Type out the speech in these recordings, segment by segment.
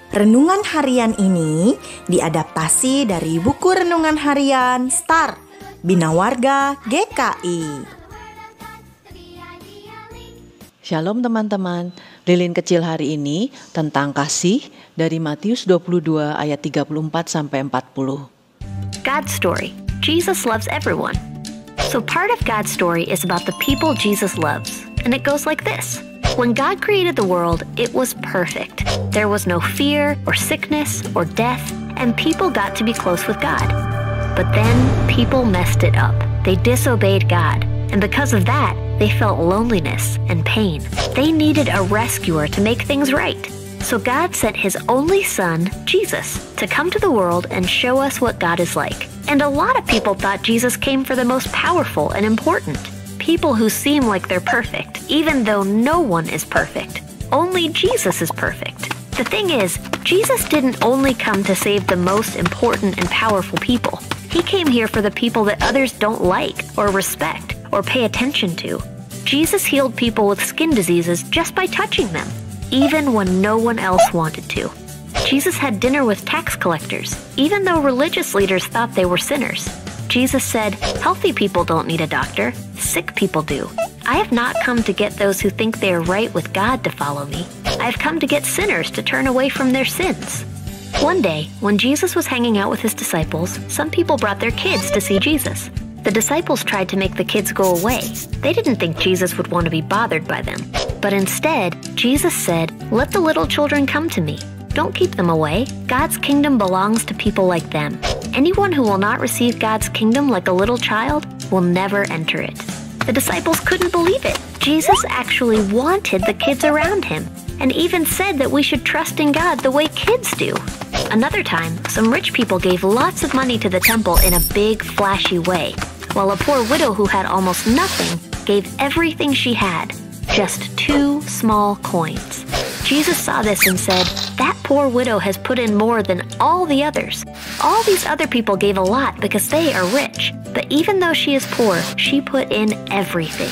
Renungan harian ini diadaptasi dari buku renungan harian Start Bina Warga GKI. Shalom teman-teman, lilin kecil hari ini tentang kasih dari Matius 22 ayat 34 sampai 40. God's story. Jesus loves everyone. So part of God's story is about the people Jesus loves, and it goes like this. When God created the world, it was perfect. There was no fear or sickness or death, and people got to be close with God. But then people messed it up. They disobeyed God, and because of that, they felt loneliness and pain. They needed a rescuer to make things right. So God sent His only Son, Jesus, to come to the world and show us what God is like. And a lot of people thought Jesus came for the most powerful and important. People who seem like they're perfect, even though no one is perfect. Only Jesus is perfect. The thing is, Jesus didn't only come to save the most important and powerful people. He came here for the people that others don't like or respect or pay attention to. Jesus healed people with skin diseases just by touching them, even when no one else wanted to. Jesus had dinner with tax collectors, even though religious leaders thought they were sinners. Jesus said, healthy people don't need a doctor, sick people do. I have not come to get those who think they are right with God to follow me. I have come to get sinners to turn away from their sins. One day, when Jesus was hanging out with His disciples, some people brought their kids to see Jesus. The disciples tried to make the kids go away. They didn't think Jesus would want to be bothered by them. But instead, Jesus said, let the little children come to me. Don't keep them away. God's kingdom belongs to people like them. Anyone who will not receive God's kingdom like a little child will never enter it. The disciples couldn't believe it. Jesus actually wanted the kids around Him, and even said that we should trust in God the way kids do. Another time, some rich people gave lots of money to the temple in a big, flashy way, while a poor widow who had almost nothing gave everything she had, just 2 small coins. Jesus saw this and said, that poor widow has put in more than all the others. All these other people gave a lot because they are rich, but even though she is poor, she put in everything.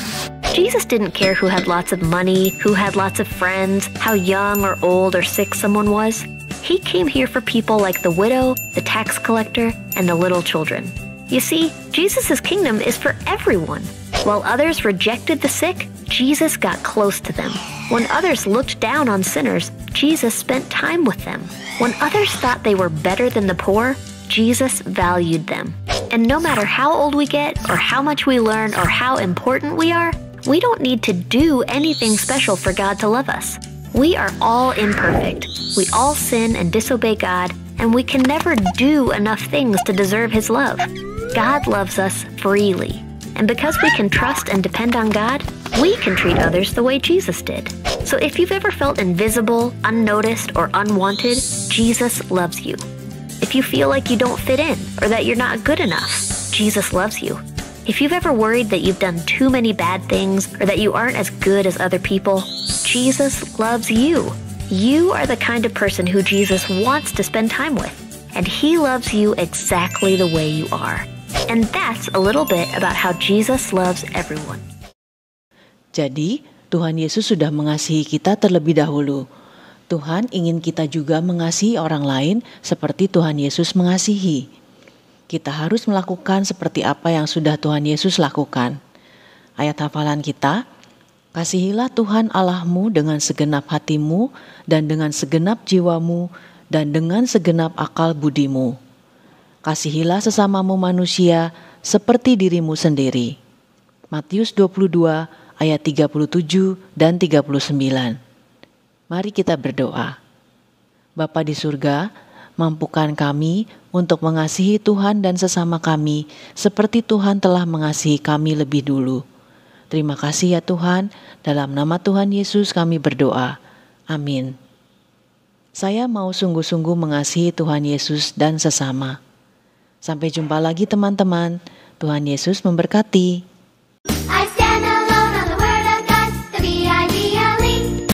Jesus didn't care who had lots of money, who had lots of friends, how young or old or sick someone was. He came here for people like the widow, the tax collector, and the little children. You see, Jesus' kingdom is for everyone. While others rejected the sick, Jesus got close to them. When others looked down on sinners, Jesus spent time with them. When others thought they were better than the poor, Jesus valued them. And no matter how old we get, or how much we learn, or how important we are, we don't need to do anything special for God to love us. We are all imperfect. We all sin and disobey God, and we can never do enough things to deserve His love. God loves us freely. And because we can trust and depend on God, we can treat others the way Jesus did. So if you've ever felt invisible, unnoticed, or unwanted, Jesus loves you. If you feel like you don't fit in, or that you're not good enough, Jesus loves you. If you've ever worried that you've done too many bad things, or that you aren't as good as other people, Jesus loves you. You are the kind of person who Jesus wants to spend time with, and He loves you exactly the way you are. And that's a little bit about how Jesus loves everyone. Jadi, Tuhan Yesus sudah mengasihi kita terlebih dahulu. Tuhan ingin kita juga mengasihi orang lain seperti Tuhan Yesus mengasihi. Kita harus melakukan seperti apa yang sudah Tuhan Yesus lakukan. Ayat hafalan kita, kasihilah Tuhan Allahmu dengan segenap hatimu dan dengan segenap jiwamu dan dengan segenap akal budimu. Kasihilah sesamamu manusia seperti dirimu sendiri. Matius 22 ayat 37 dan 39. Mari kita berdoa. Bapa di surga, mampukan kami untuk mengasihi Tuhan dan sesama kami seperti Tuhan telah mengasihi kami lebih dulu. Terima kasih ya Tuhan, dalam nama Tuhan Yesus kami berdoa. Amin. Saya mau sungguh-sungguh mengasihi Tuhan Yesus dan sesama. Sampai jumpa lagi teman-teman. Tuhan Yesus memberkati.